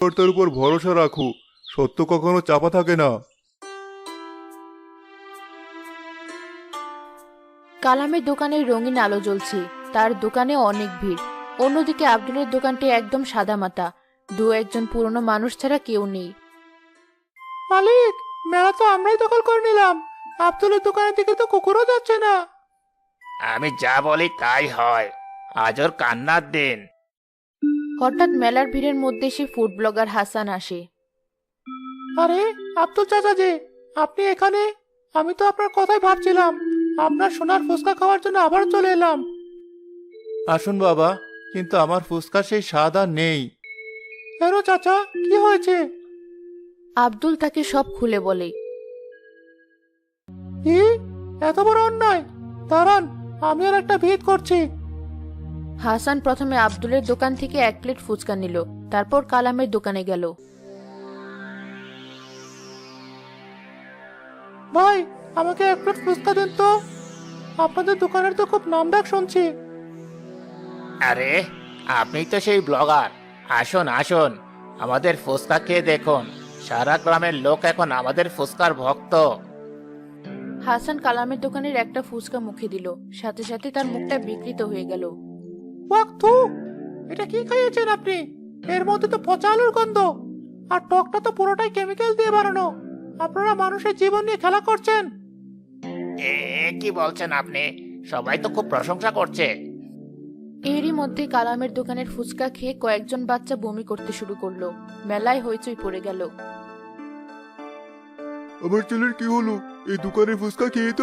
সৃষ্টিকর্তার উপর ভরসা রাখো, সত্য কখনো চাপা থাকে না। কালামের দোকানে রঙিন আলো জ্বলছে, তার দোকানে অনেক ভিড়। অন্যদিকে আব্দুলের দোকানটি একদম সাদামাটা, দু একজন পুরনো মানুষ ছাড়া কেউ নেই। মালিক, মেলা তো আমরাই দখল করে নিলাম। আব্দুলের দোকানের দিকে তো কুকুরও যাচ্ছে না। আমি যা বলি তাই হয়, আজ ওর কান্নার দিন। হঠাৎ মেলার ভিড়ের মধ্যে সে ফুড ব্লগার হাসান আসে। আরে, আব্দুল চাচা যে, আপনি এখানে? আমি তো আপনার কথাই ভাবছিলাম। আপনার সোনার ফুচকা খাওয়ার জন্য আবার চলে এলাম। আসুন বাবা, কিন্তু আমার ফুসকা সেই স্বাদ আর নেই। কেন চাচা, কি হয়েছে? আব্দুল তাকে সব খুলে বলে। কি? এত বড় অন্যায়! দাঁড়ান, আমি আর একটা ভিত করছি। হাসান প্রথমে আব্দুলের দোকান থেকে 1 প্লেট ফুচকা নিল, তারপর কালামের দোকানে গেল। ভাই, আমাকে এক প্লেট ফুচকা দিন তো। আপনাদের দোকানের তো খুব নামডাক শুনছি। আরে, আপনি তো সেই ব্লগার। আসুন আসুন, আমাদের ফুচকা খেয়ে দেখুন। সারা গ্রামের লোক এখন আমাদের ফুচকার ভক্ত। হাসান কালামের দোকানের একটা ফুচকা মুখে দিল, সাথে সাথে তার মুখটা বিকৃত হয়ে গেল। ওয়াক থু! এটা কি খাইয়েছেন আপনি? এর মধ্যে তো পচা আলুর গন্ধ, আর টকটা তো পুরোটাই কেমিক্যাল দিয়ে বানানো। আপনারা মানুষের জীবন নিয়ে খেলা করছেন। এ কি বলছেন আপনি? সবাই তো খুব প্রশংসা করছে। এরই মধ্যে কালামের দোকানের ফুচকা খেয়ে কয়েকজন বাচ্চা বমি করতে শুরু করলো। মেলায় হইচই পড়ে গেল। আমার ছেলের কি হলো? এই দোকানের ফুসকা খেয়ে তো